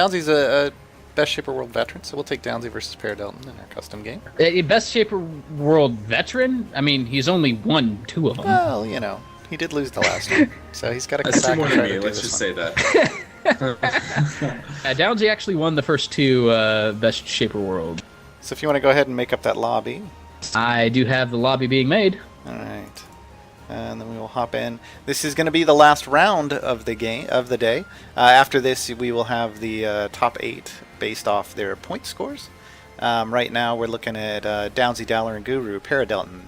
Downsy's a Best Shaper World veteran, so we'll take Downsy versus Paradelton in our custom game. A Best Shaper World veteran? I mean, he's only won 2 of them. Well, you know, he did lose the last one, so he's got to come That's back two more and try than to me. do Let's this just one. say that. Downsy actually won the first 2 Best Shaper World. So if you want to go ahead and make up that lobby. I do have the lobby being made. All right. And then we will hop in. This is going to be the last round of the day. After this, we will have the top 8 based off their point scores. Right now, we're looking at Downsy, Dowler, and Guru, Paradelton,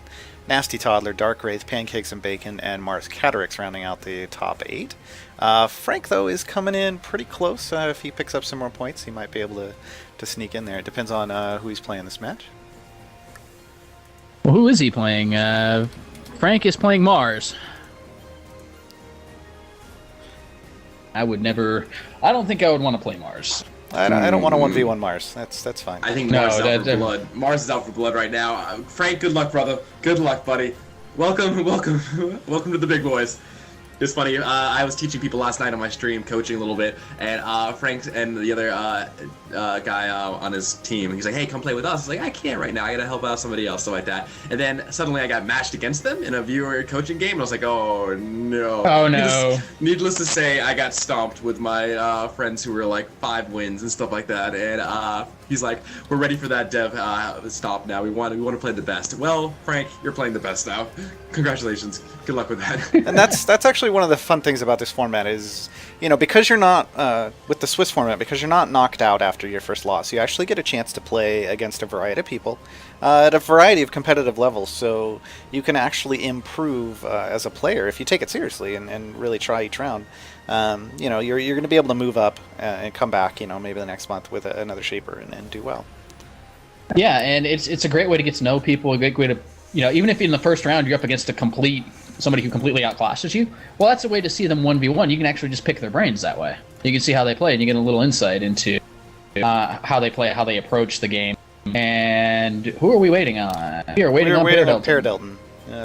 Nasty Toddler, Dark Wraith, Pancakes and Bacon, and Mars Catarix rounding out the top 8. Frank, though, is coming in pretty close. If he picks up some more points, he might be able to sneak in there. It depends on who he's playing this match. Well, who is he playing? Frank is playing Mars. I don't think I would want to play Mars. I don't want to 1v1 Mars. That's fine. I think No, Mars is out for that- blood. Mars is out for blood right now. Frank, good luck, brother. Good luck, buddy. Welcome to the big boys. It's funny. I was teaching people last night on my stream, coaching a little bit, and Frank and the other guy on his team, he's like, "Hey, come play with us." I was like, "I can't right now. I gotta help out somebody else," stuff like that. And then suddenly I got matched against them in a viewer coaching game, and I was like, "Oh no!" Oh, no. Needless to say, I got stomped with my friends who were like 5 wins and stuff like that. And he's like, "We're ready for that dev stop now. We want to play the best." Well, Frank, you're playing the best now. Congratulations. Good luck with that. And that's actually one of the fun things about this format is, you know, because you're not with the Swiss format, because you're not knocked out after your first loss, you actually get a chance to play against a variety of people at a variety of competitive levels. So you can actually improve as a player if you take it seriously and really try each round. You know, you're going to be able to move up and come back, you know, maybe the next month with another shaper and do well. Yeah, and it's a great way to get to know people, a great way to, you know, even if in the first round you're up against somebody who completely outclasses you, well, that's a way to see them 1v1. You can actually just pick their brains that way. You can see how they play, and you get a little insight into how they play, how they approach the game. And who are we waiting on? We are waiting on Paradelton.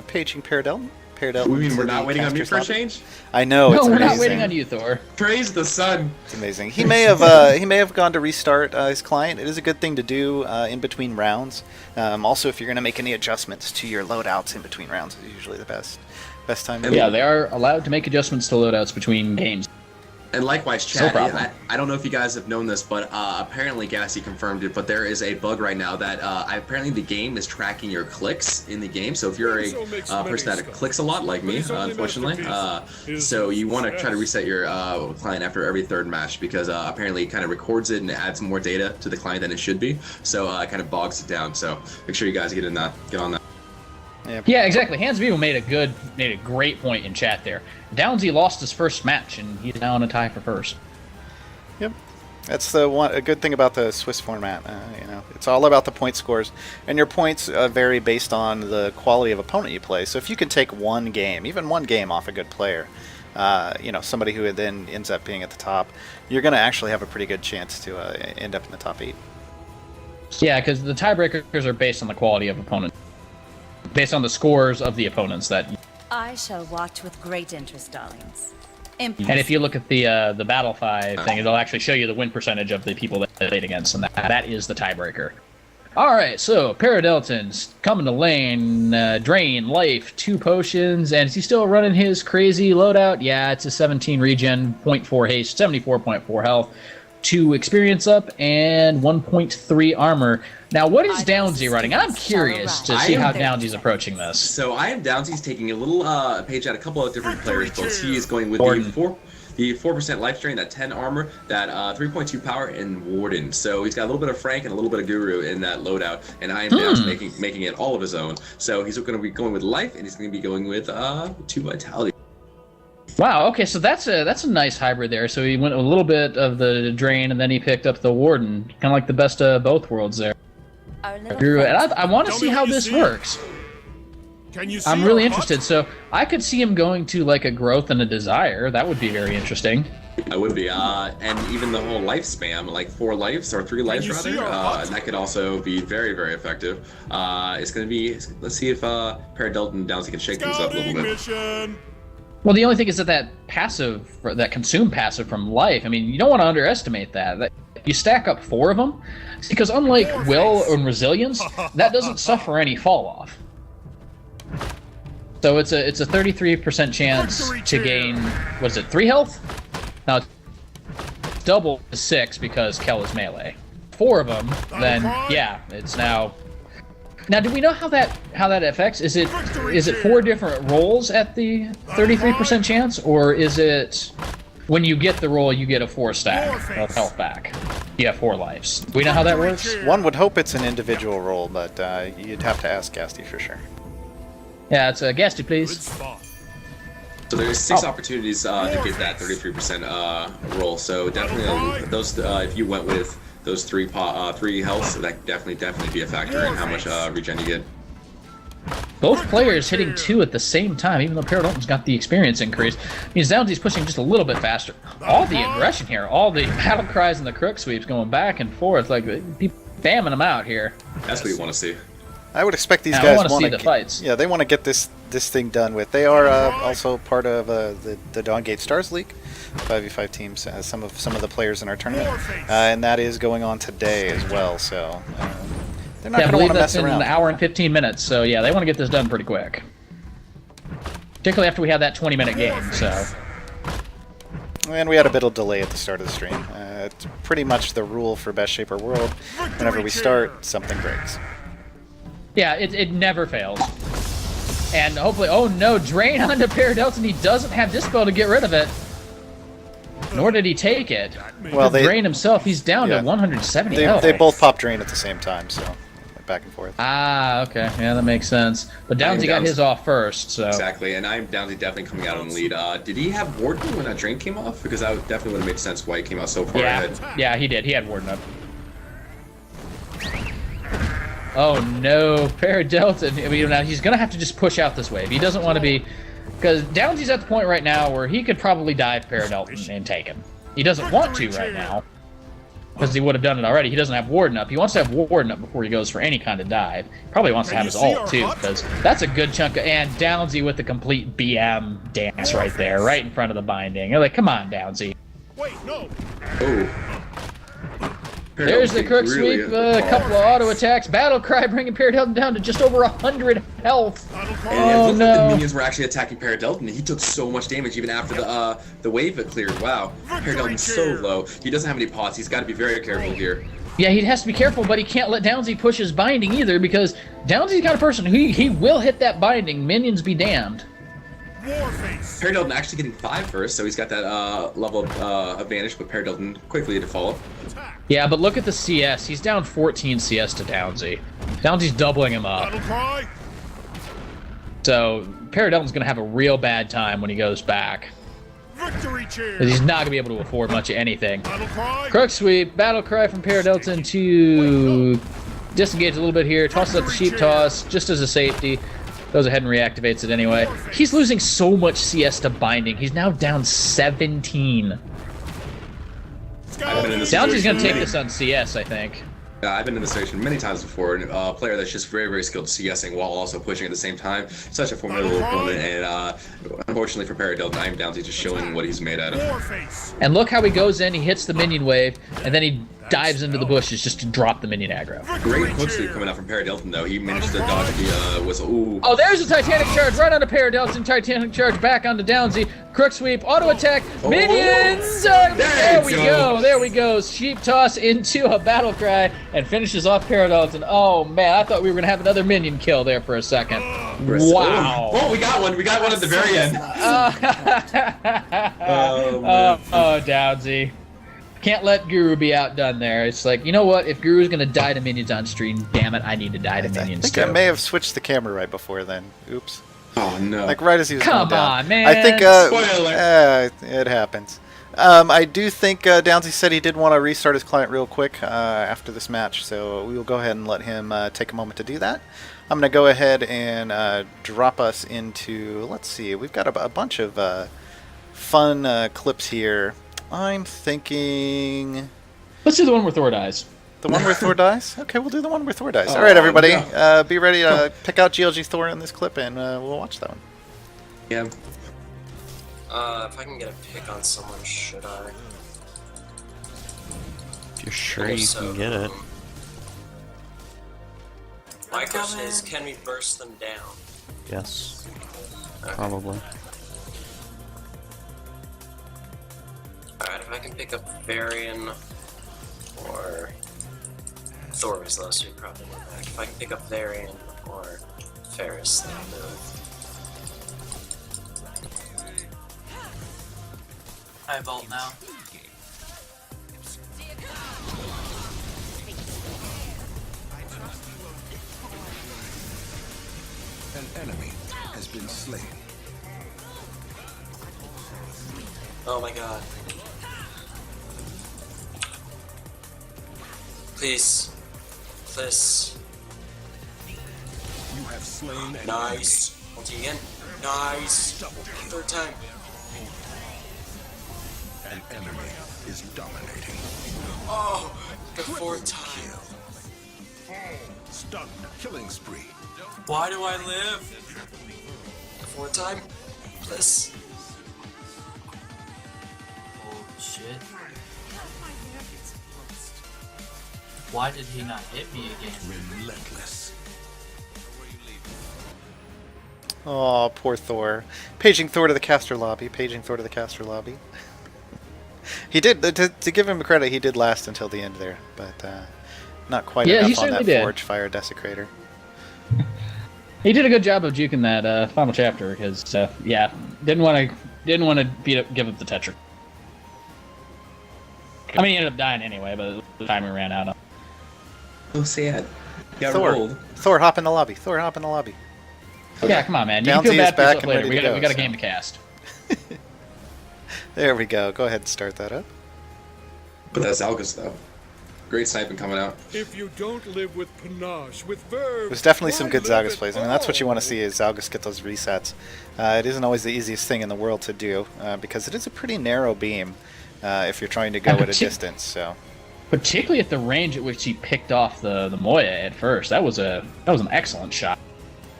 Paging Paradelton. You mean we're not waiting on me for a change? I know. No, It's we're amazing. not waiting on you, Thor. Praise the sun. It's amazing. He may have gone to restart his client. It is a good thing to do in between rounds. Also, if you're going to make any adjustments to your loadouts in between rounds, is usually the best time. Yeah, they are allowed to make adjustments to loadouts between games. And likewise, No chat, problem. I don't know if you guys have known this, but apparently Gassy confirmed it, but there is a bug right now that apparently the game is tracking your clicks in the game. So if you're a person that clicks a lot, like me, unfortunately, so you want to try to reset your client after every 3rd match, because apparently it kind of records it and adds more data to the client than it should be. So it kind of bogs it down. So make sure you guys get on that. Yeah, exactly. Hans Vivo made a great point in chat there. Downsy lost his first match, and he's now in a tie for first. Yep. That's a good thing about the Swiss format. You know, it's all about the point scores, and your points vary based on the quality of opponent you play. So if you can take even one game off a good player, you know, somebody who then ends up being at the top, you're going to actually have a pretty good chance to end up in the top 8. Yeah, because the tiebreakers are based on the quality of opponent, based on the scores of the opponents that. I shall watch with great interest, darlings. And if you look at the Battle 5 thing, it'll actually show you the win percentage of the people that they played against, and that is the tiebreaker. All right, so Paradelton's coming to lane, drain, life, 2 potions, and is he still running his crazy loadout? Yeah, it's a 17 regen, 0.4 haste, 74.4 health, 2 experience up, and 1.3 armor. Now, what is Downsy running? I'm curious to see how Downsy's approaching this. So I am Downsy's taking a little page at a couple of different players' builds. He is going with the 4% life strain, that 10 armor, that 3.2 power, and Warden. So he's got a little bit of Frank and a little bit of Guru in that loadout, and I am Downsy making it all of his own. So he's going to be going with life, and he's going to be going with 2 vitality. Wow, okay, so that's a nice hybrid there. So he went a little bit of the drain, and then he picked up the Warden. Kind of like the best of both worlds there. And I want to see how this works. I'm really interested. So I could see him going to like a growth and a desire. That would be very interesting. I would be, and even the whole life spam, like 4 lives or 3 lives rather, and that could also be very, very effective. It's going to be, let's see if Paradelton and Downsy can shake things up a little bit. Well, the only thing is that passive, that consume passive from life, I mean, you don't want to underestimate that. You stack up 4 of them, because unlike will and resilience, that doesn't suffer any fall off. So it's a 33% chance to gain, what is it, 3 health? Now it's double to 6 because Kel is melee. 4 of them, then yeah, it's now. Now, do we know how that affects? Is it 4 different rolls at the 33% chance, or is it when you get the roll you get a 4 stack of health back? You have 4 lives. Do we know how that works? One would hope it's an individual roll, but you'd have to ask Gasty for sure. Yeah, it's a Gasty, please. So there's 6 opportunities to get that 33% roll. So definitely those if you went with those 3 healths, that definitely be a factor in how much regen you get. Both players hitting 2 at the same time, even though Paradolton's got the experience increase, means Downsie's pushing just a little bit faster. All the aggression here, all the battle cries and the crook sweeps going back and forth, like people bamming them out here. That's what you want to see. I would expect these Now, guys I want to see the fights. Yeah, they want to get this thing done with. They are also part of the Dawngate Stars League, 5v5 teams. Some of the players in our tournament, and that is going on today as well. So they're not going to want to mess around. In an hour and 15 minutes. So yeah, they want to get this done pretty quick. Particularly after we had that 20-minute game. So. And we had a bit of delay at the start of the stream. It's pretty much the rule for Best Shaper World. Whenever we start, something breaks. Yeah, it never fails. And hopefully, oh no, Drain onto Paradolton. He doesn't have Dispel to get rid of it. Nor did he take it. Well, Drain himself, he's down to 170 health. They both pop Drain at the same time, so back and forth. Ah, okay. Yeah, that makes sense. But Downsy got his off first, so. Exactly, and I'm Downsy definitely coming out on the lead. Did he have Warden when that Drain came off? Because that definitely would have made sense why he came out so far ahead. Yeah, he did. He had Warden up. Oh no, Paradolton. I mean, now he's going to have to just push out this wave. He doesn't want to be... Because Downsy's at the point right now where he could probably dive Paradolton and take him. He doesn't want to right now, because he would have done it already. He doesn't have Warden up. He wants to have Warden up before he goes for any kind of dive. He probably wants to have his ult too, because that's a good chunk of... And Downsy with the complete BM dance right there, right in front of the binding. You're like, come on, Downsy. Wait, no. Oh. There's the crook sweep, a couple of auto attacks. Battle Cry bringing Paradolton down to just over 100 health. And it looked like the minions were actually attacking Paradolton. He took so much damage even after the wave had cleared. Wow, Paradolton's so low. He doesn't have any pots. He's got to be very careful here. Yeah, he has to be careful, but he can't let Downsy push his binding either, because Downsy's the kind of person who he will hit that binding. Minions be damned. Paradolton actually getting 5 first, so he's got that level of advantage, but Paradolton quickly to follow. Yeah, but look at the CS. He's down 14 CS to Downsy. Downsy's doubling him up. So Paradolton's going to have a real bad time when he goes back. Because he's not going to be able to afford much of anything. Crook sweep, battle cry from Paradolton to disengage a little bit here. Tosses up the sheep toss just as a safety. Goes ahead and reactivates it anyway. He's losing so much CS to binding. He's now down 17. Downsy's going to take this on CS, I think. I've been in this situation many times before. A player that's just very, very skilled CSing while also pushing at the same time. Such a formidable opponent, and unfortunately for Paradolton, I'm Downsy just showing what he's made out of. And look how he goes in, he hits the minion wave, and then he dives into the bushes just to drop the minion aggro. Great quick sweep coming out from Paradolton, though. He managed to dodge the whistle. Ooh. Oh, there's a Titanic Charge right onto Paradolton. Titanic Charge back onto Downsy. Crook sweep, auto attack, minions! There we go. There we go. Sheep toss into a battle cry and finishes off Paradolton. Oh man, I thought we were gonna have another minion kill there for a second. Wow. Oh, we got one. We got one at the very end. Oh, Downsy. Can't let Guru be outdone there. It's like, you know what? If Guru's gonna die to minions on stream, damn it, I need to die to minions I think too. I may have switched the camera right before then. Oops. Oh no. Like right as he was Come going down. on, man. I think Spoiler. it happens. I do think Downsy said he did want to restart his client real quick after this match, so we will go ahead and let him take a moment to do that. I'm going to go ahead and drop us into, let's see, we've got a bunch of fun clips here. I'm thinking... Let's do the one where Thor dies. The one where Thor dies? Okay, we'll do the one where Thor dies. All right, everybody, be ready to pick out GLG Thor in this clip, and we'll watch that one. Yeah. If I can get a pick on someone, should I? If you're sure If you so, can get it. My question is, can we burst them down? Yes. Okay. Probably. Alright, if I can pick up Varian or Thor was low, so he probably went back. If I can pick up Varian or Ferris, then I'll move. I vault now. An enemy has been slain. Oh my god. Please. Please. You have slain an Nice. Ulti again. Nice. Third time. enemy. An enemy is dominating. Oh, the fourth time. Stunned. Killing spree. Why do I live? The fourth time. Please. Oh shit. Why did he not hit me again? Relentless. Oh, poor Thor. Paging Thor to the caster lobby. Paging Thor to the caster lobby. He did, to give him credit, he did last until the end there, but not quite Yeah, he enough on that certainly did. Forge Fire Desecrator. He did a good job of juking that final chapter because, yeah, didn't want to give up the Tetra. I mean, he ended up dying anyway, but the timer ran out. So sad. Got Thor, rolled. Thor, hop in the lobby. Thor, hop in the lobby. Yeah, come on, man. You Downsy can feel is bad for back yourself and later. ready We to got go, we got a so. game to cast. There we go. Go ahead and start that up. But that's Algus though. Great sniping coming out. If you don't live with panache, with verve, There's definitely some why good live Zalgus at plays. I mean, that's what you want to all? see is Zalgus get those resets. It isn't always the easiest thing in the world to do because it is a pretty narrow beam if you're trying to go at a distance. So Particularly at the range at which he picked off the Moya at first. That was an excellent shot.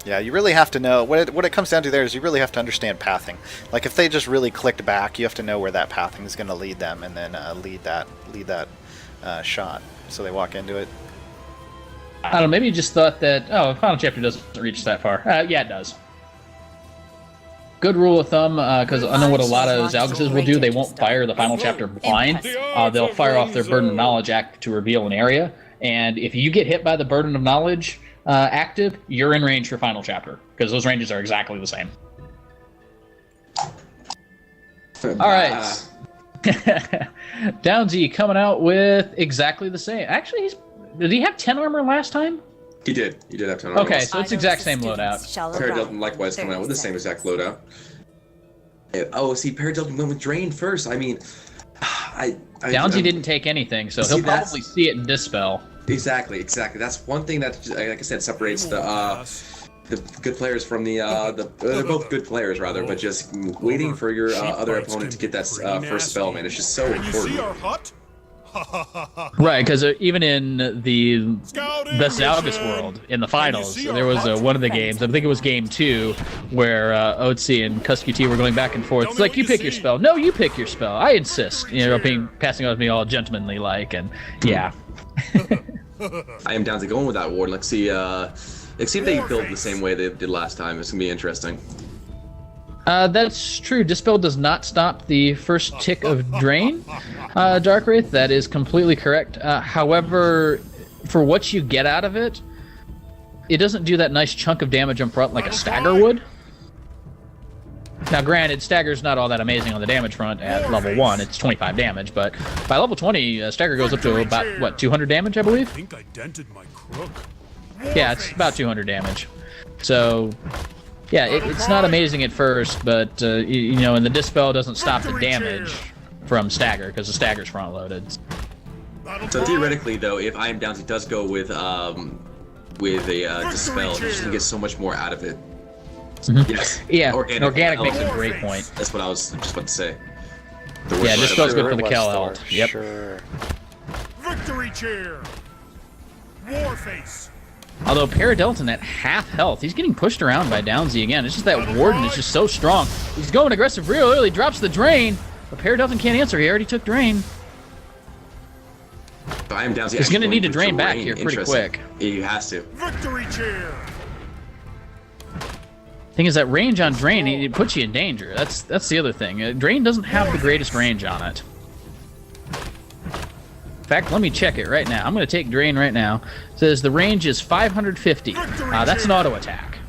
yeah, you really have to know what it comes down to. There is you really have to understand pathing. Like if they just really clicked back, you have to know where that pathing is going to lead them, and then lead that shot. So they walk into it. I don't know, maybe you just thought that, oh, Final Chapter doesn't reach that far. Yeah, it does. Good rule of thumb, because I know what a lot of Zalguses will do. They won't fire the Final Chapter blind. They'll fire off their Burden of Knowledge act to reveal an area. And if you get hit by the Burden of Knowledge active, you're in range for Final Chapter, because those ranges are exactly the same. All right. Downsy coming out with exactly the same. Actually, did he have 10 armor last time? He did have 10 Okay, armor. so it's exact same loadout. Paradelton likewise coming out with the same exact loadout. Oh, see, Paradelton went with Drain first. I mean, Downsy didn't take anything, so See, he'll that's- probably see it in Dispel. Exactly. That's one thing that, like I said, separates the good players from they're both good players rather, but just waiting for your other opponent to get that first spell, man, it's just so Can you see our important. hut? Right, because even in the Scouting Best Zalgus mission. world, in the finals, see our there was hut? one of the games, I think it was game 2, where Otzi and QT were going back and forth. Tell It's me like, what you you pick your see. spell. No, you pick your spell. I insist. Passing out with me all gentlemanly like, and yeah. I am down to going with that ward. Let's see if they build the same way they did last time. It's gonna be interesting. That's true. Dispel does not stop the first tick of drain, Dark Wraith. That is completely correct. However, for what you get out of it, it doesn't do that nice chunk of damage up front like a Stagger would. Now, granted, Stagger's not all that amazing on the damage front at level 1. It's 25 damage, but by level 20, Stagger goes up to about, what, 200 damage, I I believe? think I dented my crook. Yeah, it's about 200 damage. So, yeah, it's not amazing at first, but, and the Dispel doesn't stop the damage from Stagger, because the Stagger's front-loaded. So theoretically, though, if I am down, he does go with a dispel. You're just gonna get so much more out of it. Yes. Yeah, organic makes a health. great point. That's what I was just about to say. Yeah, Dispel's good for the Sure, Kel Thor. health. Yep. Sure. Victory cheer. Warface. Although Paradelton at half health, he's getting pushed around by Downsy again. It's just that Warden is just so strong. He's going aggressive real early, drops the Drain, but Paradelton can't answer. He already took Drain. So I am down. He's going to need to drain back here pretty quick. He has to. Victory cheer! Thing is that range on Drain, it puts you in danger. That's the other thing. Drain doesn't have the greatest range on it. In fact, let me check it right now. I'm going to take Drain right now. It says the range is 550. That's an auto attack.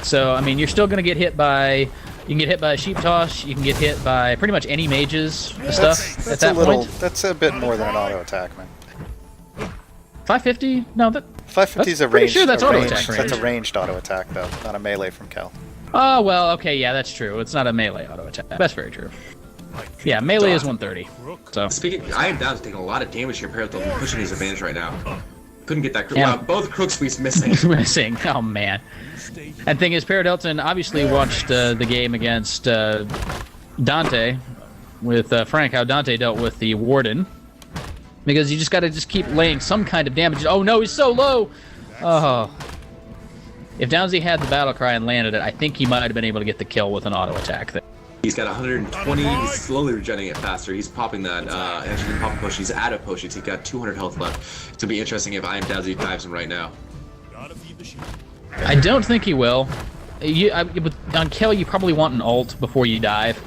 So, I mean, you're still going to get hit by... You can get hit by a Sheep Toss. You can get hit by pretty much any mage's stuff at that point. That's a bit more than an auto attack, man. 550? No, that... 550 is a pretty ranged. sure that's a auto ranged- attack That's a range. ranged auto attack, though, not a melee from Kel. Oh, well, okay, yeah, that's true. It's not a melee auto attack. That's very true. Yeah, melee is 130. So Speaking, I am down to taking a lot of damage here compared to pushing his advantage right now. Couldn't get that. Yeah. Wow, both Crook Sweeps missing. missing. Oh, man. And thing is, Paradelton obviously watched the game against Dante with Frank, how Dante dealt with the Warden. Because you just got to just keep laying some kind of damage. Oh, no, he's so low! Oh. If Downsy had the battle cry and landed it, I think he might have been able to get the kill with an auto attack there. He's got 120. He's slowly regenerating it faster. He's popping that. Actually, pop a potion. He's out of potions. He's got 200 health left. It's gonna be interesting if I am Dowsy dives him right now. I don't think he will. On kill, you probably want an ult before you dive,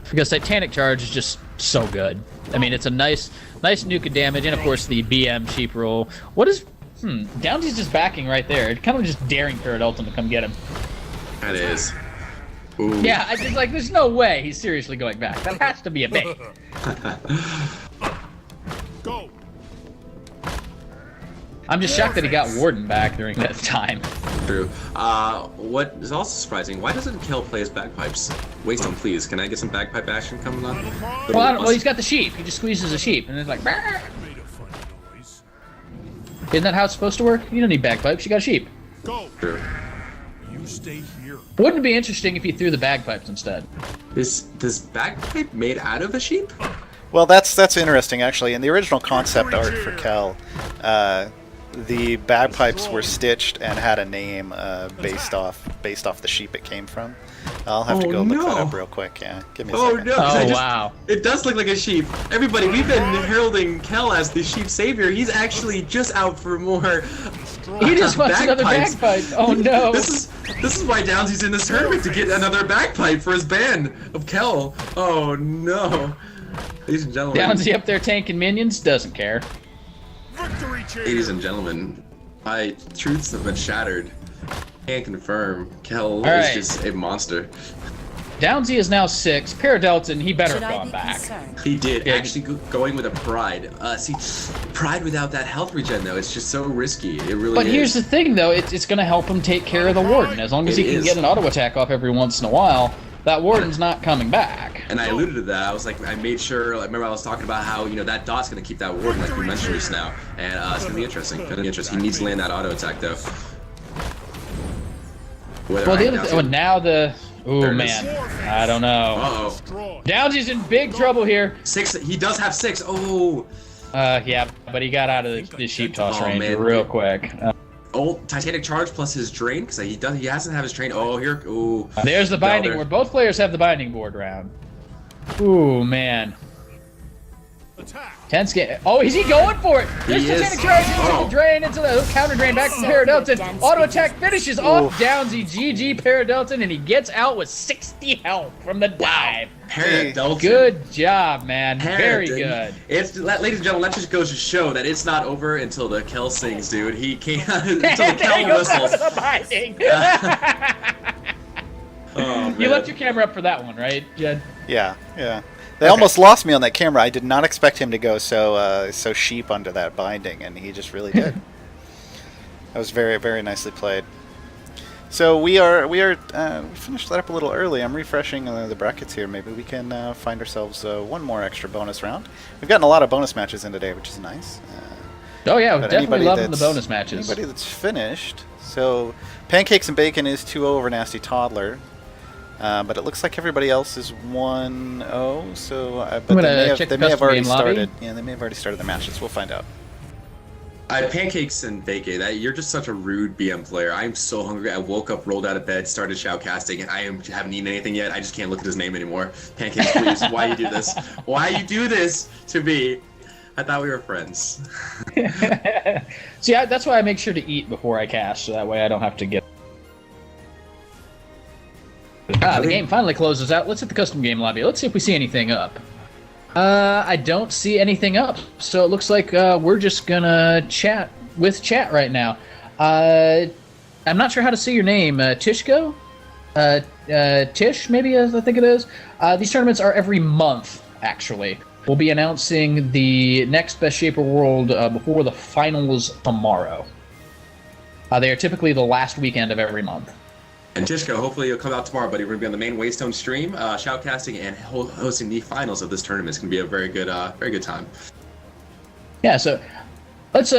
because Titanic Charge is just so good. I mean, it's a nice nuke of damage, and of course the BM sheep roll. What is? Downsy's just backing right there, kind of just daring Paradelton to come get him. That is. Ooh. Yeah, I just like. There's no way he's seriously going back. That has to be a bait. Go! I'm just shocked that he got Warden back during that time. True. What is also surprising? Why doesn't Kel play his bagpipes? Waste them, please. Can I get some bagpipe action coming on? Well, he's got the sheep. He just squeezes a sheep, and it's like. Bah! Made a funny noise. Isn't that how it's supposed to work? You don't need bagpipes. You got a sheep. Go! True. You stay here. Wouldn't it be interesting if you threw the bagpipes instead? Is this bagpipe made out of a sheep? Well, that's interesting, actually. In the original concept art for Kel, the bagpipes were stitched and had a name based off the sheep it came from. I'll have to Oh, go look that no. up real quick. Yeah, give me a Oh second. no! Oh, wow. It does look like a sheep. Everybody, we've been heralding Kel as the sheep savior. He's actually just out for more. He just wants another bagpipes. bagpipe. Oh no! This is why Downsy's in this tournament, to get another bagpipe for his band of Kel. Oh no, ladies and gentlemen. Downsy up there tanking minions, doesn't care. Victory cheer! Ladies and gentlemen, my truths have been shattered. Can't confirm. Kel right. is just a monster. Downsy is now 6. Paradelton, he better Should have I gone be back. concerned? He did, Yeah. actually going with a pride. See, pride without that health regen though, it's just so risky. It really But is. here's the thing, though, it's going to help him take care of the Warden. As long as It he can is. get an auto attack off every once in a while, that Warden's not coming back. And I alluded to that. I was like, I made sure. I remember I was talking about how that dot's gonna keep that warden, like we mentioned just now, and it's gonna be interesting. Gonna be interesting. He needs to land that auto attack though. Whether Well, I the other doubt thing, it. now the... Ooh, There it man. is. I don't know. Uh-oh. Draw. Downsy's in big trouble here. 6. He does have 6. Oh. Yeah, but he got out of the sheep toss Oh, range man. real quick. Oh, Titanic Charge plus his drain, because he hasn't have his drain. Oh, here. Ooh. There's the binding there. board. Both players have the binding board round. Ooh, man. Attack! Tense game. Oh, is he going for it? There's He is. Titanic Charge into Oh. the drain, into the counter drain, back from Paradelton. Dense Auto attack beast. finishes off Downsy. GG Paradelton, and he gets out with 60 health from the dive. Paradelton. Good job, man. Very Paradelton. good. It's, ladies and gentlemen, that just goes to show that it's not over until the Kel sings, dude. He can't until the There he Kel goes out whistles. of the binding. Oh, man. You left your camera up for that one, right, Jed? Yeah. They almost lost me on that camera. I did not expect him to go so sheep under that binding, and he just really did. That was very, very nicely played. So we finished that up a little early. I'm refreshing the brackets here. Maybe we can find ourselves one more extra bonus round. We've gotten a lot of bonus matches in today, which is nice. Oh, yeah, But definitely anybody loving the that's- bonus matches. Anybody that's finished. So Pancakes and Bacon is 2-0 over Nasty Toddler. But it looks like everybody else is 1-0. So, but I'm they gonna may have, check they the may have custom already game lobby. started. Yeah, they may have already started the matches. We'll find out. Pancakes and Vacay, you're just such a rude BM player. I'm so hungry. I woke up, rolled out of bed, started shoutcasting, and haven't eaten anything yet. I just can't look at his name anymore. Pancakes, please. Why you do this? Why you do this to me? I thought we were friends. See, that's why I make sure to eat before I cast, so that way I don't have to get. The game finally closes out. Let's hit the custom game lobby. Let's see if we see anything up. I don't see anything up, so it looks like we're just gonna chat with chat right now. I'm not sure how to say your name. Tishko? Tish, maybe, I think it is. These tournaments are every month, actually. We'll be announcing the next Best Shaper World before the finals tomorrow. They are typically the last weekend of every month. And Tishko, hopefully you'll come out tomorrow, buddy. We're going to be on the main Waystone stream, shoutcasting and hosting the finals of this tournament. It's going to be a very good time. Yeah, so let's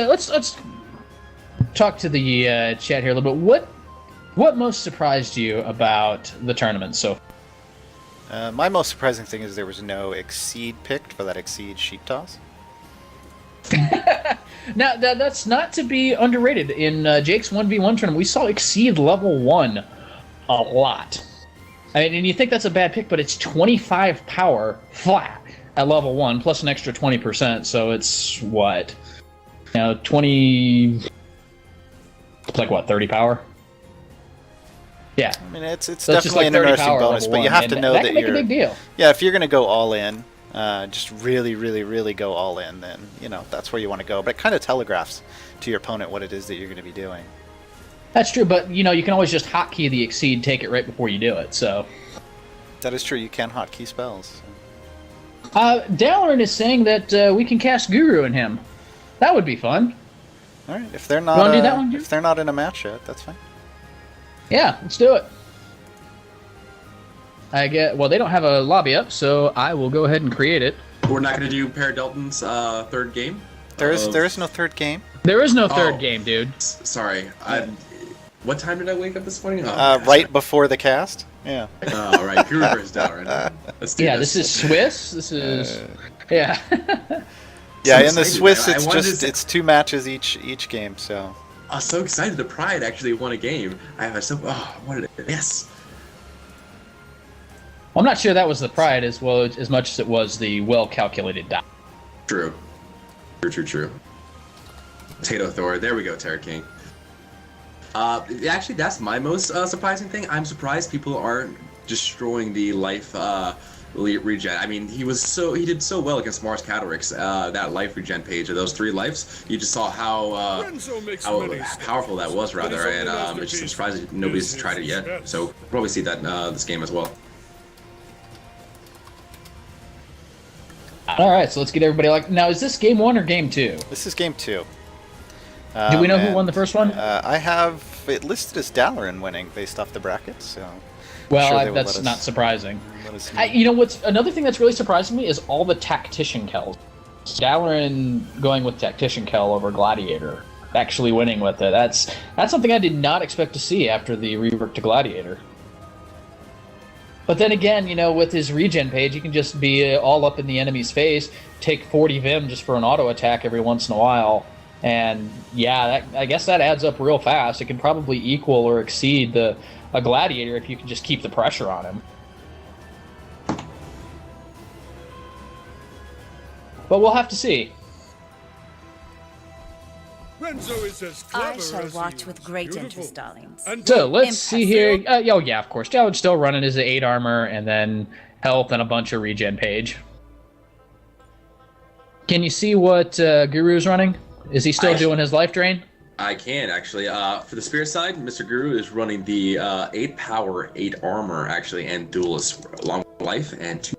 talk to the chat here a little bit. What most surprised you about the tournament so far? My most surprising thing is there was no Exceed picked for that Exceed Sheep Toss. Now, that's not to be underrated. In Jake's 1v1 tournament, we saw Exceed level 1 a lot. I mean, and you think that's a bad pick, but it's 25 power flat at level 1, plus an extra 20%, so it's, what? 20... It's like, what, 30 power? Yeah. I mean, it's So it's just definitely like an 30 interesting power bonus, level but you one, have and to know that that can make you're... a big deal. Yeah, if you're going to go all in, just really, really, really go all in, then, that's where you want to go. But it kind of telegraphs to your opponent what it is that you're going to be doing. That's true, but, you can always just hotkey the Exceed, take it right before you do it, so... That is true, you can hotkey spells. Dalaran is saying that we can cast Guru in him. That would be fun. Alright, if they're You wanna do that not one, Drew? if they're not in a match yet, that's fine. Yeah, let's do it. Well, they don't have a lobby up, so I will go ahead and create it. We're not going to do Paradelton's third game? There is no third game. There is no third game, dude. Sorry. What time did I wake up this morning? Right before the cast? Yeah. Oh, right. Guru versus Dalaran. Let's do This is Swiss. This is... yeah. Yeah, So in the excited. Swiss, I it's wanted just to- it's 2 matches each game. So I was so excited. The Pride actually won a game. I wanted it. Yes. I'm not sure that was the pride as much as it was the well-calculated die. True. True. Potato Thor. There we go, Terra King. Actually, that's my most surprising thing. I'm surprised people aren't destroying the life regen. I mean, he did so well against Mars Catarix, that life regen page of those 3 lives. You just saw how powerful that was, rather, and I'm just surprised that nobody's tried it yet. So we'll probably see that this game as well. All right, so let's get everybody now. Is this game 1 or game 2? this is game 2. Do we know who won the first one? I have it listed as Dalaran winning based off the brackets. So Well, sure they will that's let not us- surprising. let us know. What's another thing that's really surprising me is all the Tactician Kells. Dalaran going with Tactician Kell over Gladiator, actually winning with it. That's something I did not expect to see after the rework to Gladiator. But then again, with his regen page, he can just be all up in the enemy's face, take 40 Vim just for an auto attack every once in a while. And yeah, I guess that adds up real fast. It can probably equal or exceed a Gladiator if you can just keep the pressure on him. But we'll have to see. Renzo is as I clever shall as he watch is with great beautiful. interest, darlings. And So let's see here. Impressive. Yeah, of course. Dalad's still running his 8 armor and then health and a bunch of regen page. Can you see what Guru's running? Is he still doing his life drain? I can actually. For the spirit side, Mr. Guru is running the 8 power, 8 armor actually, and duelist long life and 2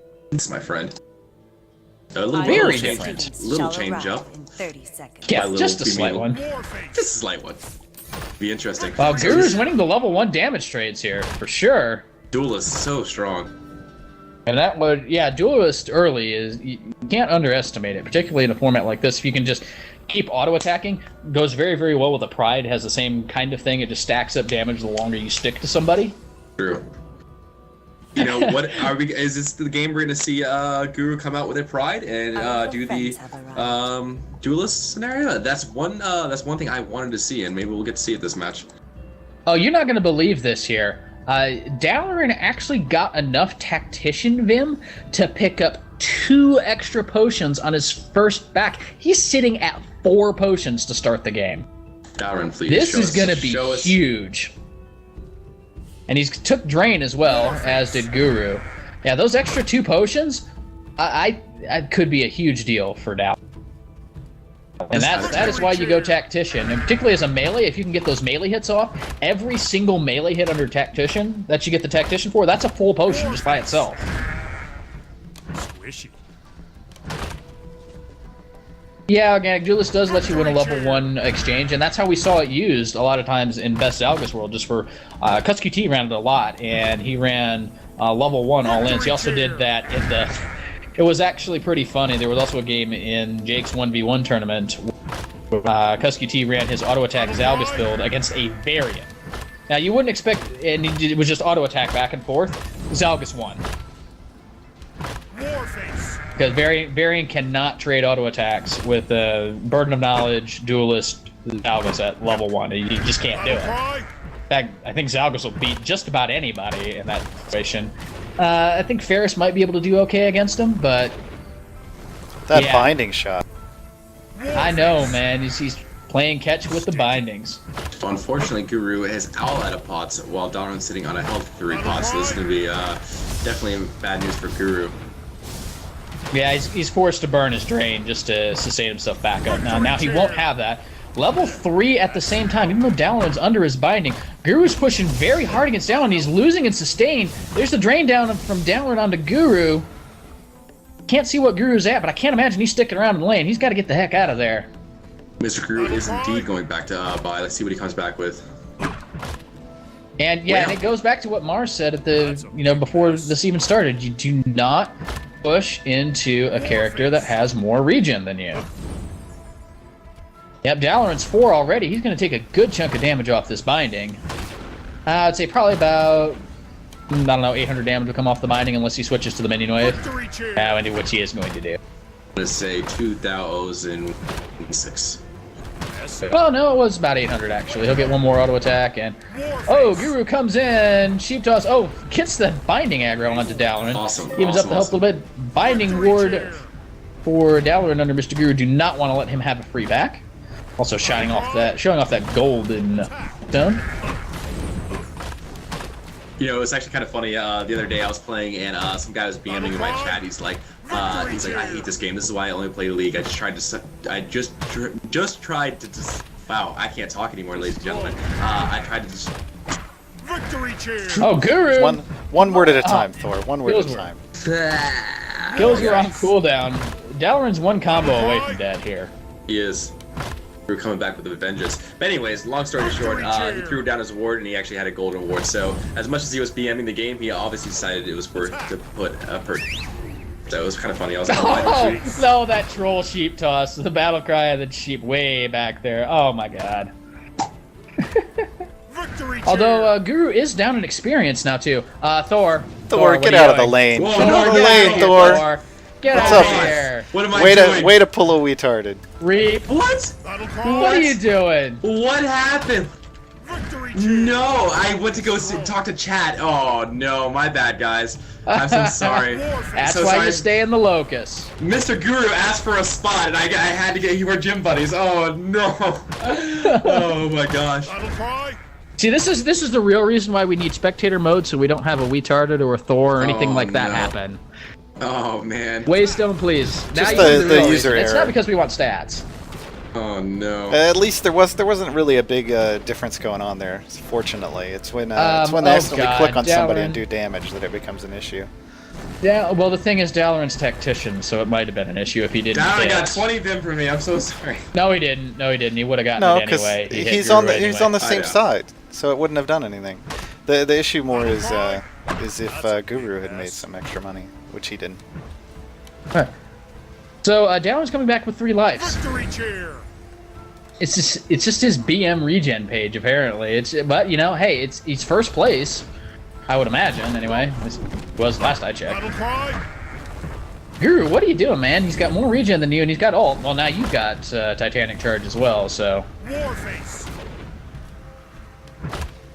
my friend. A little, Very little different. change, little change up. In 30 seconds. Yeah, little just a slight female. one. War face. Just a slight one. Be interesting. Wow, Guru's winning the level 1 damage trades here, for sure. Duelist so strong. And that would, duelist early you can't underestimate it, particularly in a format like this. If you can just keep auto attacking, goes very, very well with a Pride, has the same kind of thing. It just stacks up damage the longer you stick to somebody. True. You know what? Are we? Is this the game we're gonna see Guru come out with a pride and do the duelist scenario? That's one thing I wanted to see, and maybe we'll get to see it this match. Oh, you're not going to believe this here. Dalaran actually got enough Tactician Vim to pick up 2 extra potions on his first back. He's sitting at 4 potions to start the game. Dalaran, please. This is going to be huge. And he's took Drain as well, as did Guru. Yeah, those extra 2 potions, I could be a huge deal for Dalaran. And that is why you go Tactician, and particularly as a melee, if you can get those melee hits off, every single melee hit under Tactician that you get the Tactician for, that's a full potion just by itself. Squishy. Yeah, Organic Duelist does let you win a level 1 exchange, and that's how we saw it used a lot of times in Best Zalgus World, just for QT ran it a lot, and he ran level 1 all-ins. He also did that in the... It was actually pretty funny. There was also a game in Jake's 1v1 tournament where QT ran his auto-attack Zalgus build against a Varian. Now, you wouldn't expect... And it was just auto-attack back and forth. Zalgus won. Because Varian cannot trade auto attacks with Burden of Knowledge, Duelist, Zalgus at level 1. You just can't do it. In fact, I think Zalgus will beat just about anybody in that situation. I think Ferris might be able to do okay against him, but... That yeah. binding shot. I know, man. He's playing catch with the bindings. Unfortunately, Guru is all out of pots while Dalaran's sitting on a health 3 pot, so this is going to be definitely bad news for Guru. Yeah, he's forced to burn his Drain just to sustain himself back up. Now he won't have that. Level 3 at the same time, even though Dalaran's under his binding. Guru's pushing very hard against Dalaran. He's losing in sustain. There's the Drain down from Dalaran onto Guru. Can't see what Guru's at, but I can't imagine he's sticking around in the lane. He's got to get the heck out of there. Mr. Guru is indeed going back to buy. Let's see what he comes back with. And yeah, and it goes back to what Mars said at the before this even started. You do not push into a character that has more regen than you. Yep, Dalaran's 4 already. He's going to take a good chunk of damage off this binding. I'd say probably about, I don't know, 800 damage will come off the binding unless he switches to the minion wave. Which he is going to do. I'm going to say 2,006. Well, no, it was about 800 actually. He'll get one more auto attack, and oh, Guru comes in, sheep toss. Oh, gets the binding aggro onto Dalaran. Awesome. Evens up the health a little bit. Binding ward for Dalaran under Mr. Guru. Do not want to let him have a free back. Also showing off that golden stone. You know, it's actually kind of funny. The other day I was playing, and some guy was BMing in my chat. He's like, I hate this game. This is why I only play League. I just tried to. Wow, I can't talk anymore, ladies and gentlemen. I tried to just. Victory cheer. Oh, Guru! One word at a time, Thor. One word at a time. Kills were on cooldown. Dalaran's one combo away from dead here. He is. We're coming back with a vengeance. But anyways, long story short, he threw down his ward and he actually had a golden ward. So as much as he was BMing the game, he obviously decided it was worth to put a perk. So it was kind of funny. I was like, oh no, that troll sheep toss, the battle cry of the sheep way back there. Oh my god. Although Guru is down in experience now too. Thor, get out of the lane. Whoa, get out of the lane, Thor. Get What's out up? of here. What am I doing? Way to pull a retarded. Reap. What? What are you doing? What happened? No, I went to go talk to chat. Oh no, my bad, guys. I'm so sorry. That's so why sorry. you stay in the Locust. Mr. Guru asked for a spot, and I had to get you were gym buddies. Oh no. Oh my gosh. See, this is the real reason why we need spectator mode, so we don't have a Retarded or a Thor or anything like that happen. Oh man. Waystone, please. Just now the user error. It's not because we want stats. Oh no. At least there wasn't really a big difference going on there. Fortunately, it's when they accidentally click on somebody and do damage that it becomes an issue. Yeah, well the thing is Dalaran's Tactician, so it might have been an issue if he didn't. Dalaran got 20 Vim from me. I'm so sorry. No, he didn't. He would have gotten it anyway. He's on the same side, so it wouldn't have done anything. The issue more is if Guru had made some extra money, which he didn't. Huh. So Dalaran's coming back with 3 lives. Victory cheer. It's just his BM regen page apparently. But hey, he's first place. I would imagine, anyway. At least it was last I checked. Battle cry. Guru, what are you doing, man? He's got more regen than you, and he's got ult. Well, now you've got Titanic Charge as well, so... Warface.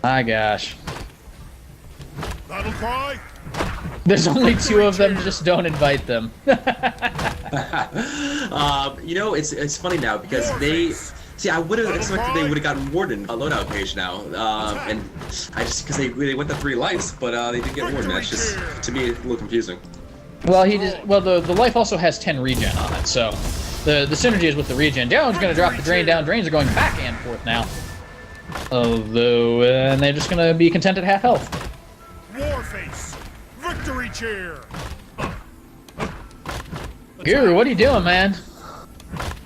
My gosh. Battle cry. There's only 2 of them, just don't invite them. You know, it's funny now because they. See, I would have expected they would have gotten Warden a loadout page now, and I just because they went the 3 lights, but they did get Warden. That's just to me a little confusing. Well, the life also has 10 regen on it, so the synergy is with the regen. Down's going to drop the drain down. Drains are going back and forth now. Although, and they're just going to be content at half health. Warface. Victory chair. Guru, what are you doing, man?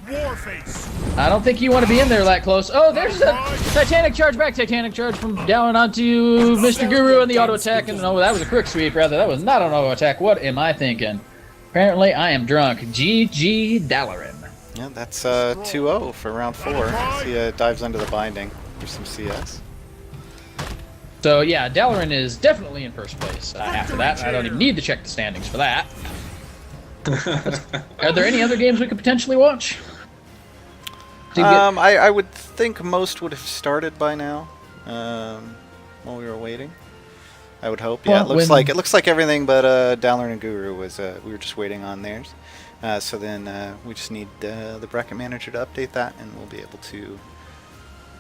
Warface. I don't think you want to be in there that close. Oh, there's a Titanic Charge back. Titanic Charge from down onto Mr. Guru and the auto attack. And no, that was a quick sweep, rather. That was not an auto attack. What am I thinking? Apparently, I am drunk. GG Dalaran. Yeah, that's 2-0 for round 4. He dives under the binding for some CS. So, yeah, Dalaran is definitely in first place. After that, I don't even need to check the standings for that. Are there any other games we could potentially watch? I would think most would have started by now. While we were waiting, I would hope. Yeah, Well, it looks like everything but Dalaran and Guru was. We were just waiting on theirs. So then we just need the bracket manager to update that, and we'll be able to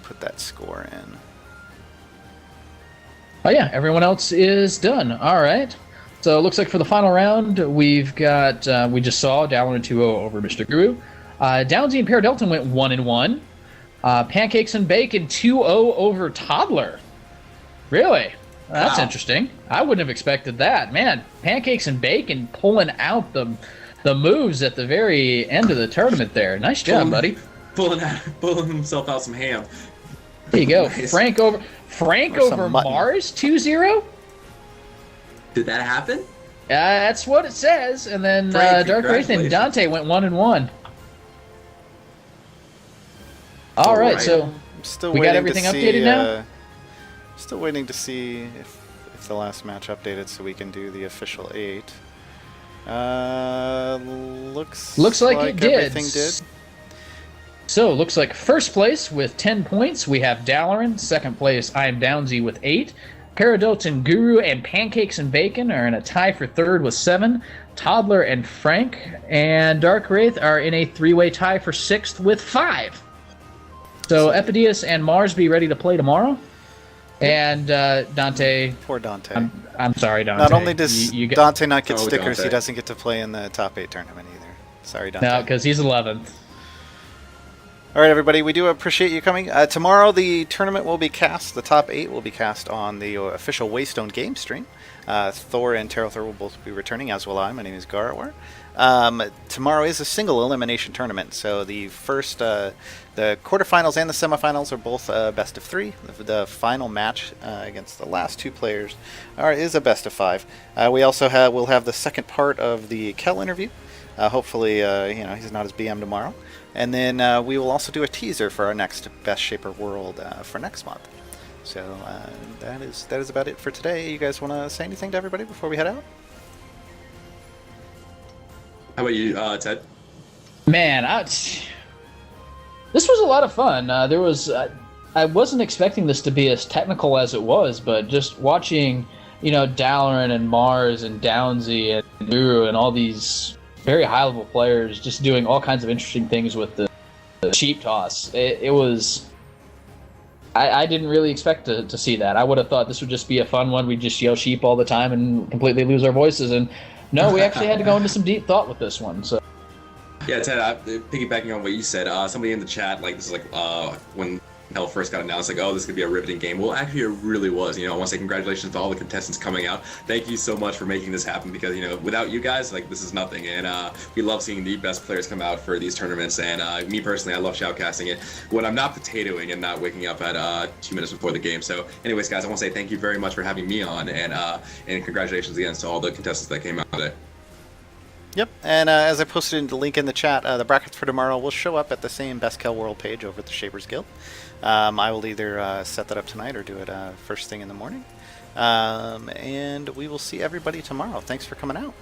put that score in. Oh yeah, everyone else is done. All right. So it looks like for the final round, we've got, we just saw Dalaran 2-0 over Mr. Guru. Downsy and Paradelton went 1-1. Pancakes and Bacon 2-0 over Toddler. Really? That's Wow. interesting. I wouldn't have expected that. Man, Pancakes and Bacon pulling out the moves at the very end of the tournament there. Nice job, buddy. Pulling himself out some ham. There you go. Nice. Frank Or some over mutton. Mars 2-0? Did that happen? That's what it says. And then Frank, Dark Wraith and congratulations. Dante went 1-1. All right, so I'm still we waiting got everything to see, updated now? Still waiting to see if the last match updated so we can do the official 8. Looks like it did. Everything did. So looks like first place with 10 points we have Dalaran. Second place I am Downsy with 8. Paradoton, Guru, and Pancakes and Bacon are in a tie for third with 7. Toddler and Frank and Dark Wraith are in a 3-way tie for 6th with 5. So Epidius and Mars be ready to play tomorrow. And Dante. Poor Dante. I'm sorry, Dante. Not only does you Dante not get Oh, stickers, Dante. he doesn't get to play in the top 8 tournament either. Sorry, Dante. No, because he's 11th. All right, everybody, we do appreciate you coming. Tomorrow, the tournament will be cast. The top 8 will be cast on the official Waystone game stream. Thor and Terror Thor will both be returning, as will I. My name is Garwar. Tomorrow is a single elimination tournament, so the first, the quarterfinals and the semifinals are both best of 3. The final match against the last 2 players is a best of 5. We also will have the second part of the Kel interview. Hopefully, he's not as BM tomorrow. And then we will also do a teaser for our next Best Shaper World for next month. So that is about it for today. You guys want to say anything to everybody before we head out? How about you, Ted? Man, this was a lot of fun. I wasn't expecting this to be as technical as it was, but just watching, Dalaran and Mars and Downsy and Guru and all these very high-level players just doing all kinds of interesting things with the sheep toss. It was... I didn't really expect to see that. I would have thought this would just be a fun one. We'd just yell sheep all the time and completely lose our voices. And no, we actually had to go into some deep thought with this one. So. Yeah, Ted, piggybacking on what you said, somebody in the chat, this is when Hell first got announced, oh, this could be a riveting game. Well, actually, it really was. I want to say congratulations to all the contestants coming out. Thank you so much for making this happen because, without you guys, this is nothing. And we love seeing the best players come out for these tournaments. And me personally, I love shoutcasting it when I'm not potatoing and not waking up at 2 minutes before the game. So, anyways, guys, I want to say thank you very much for having me on. And congratulations again to all the contestants that came out today. Yep, and as I posted in the link in the chat, the brackets for tomorrow will show up at the same Best Kel World page over at the Shapers Guild. I will either set that up tonight or do it first thing in the morning. And we will see everybody tomorrow. Thanks for coming out.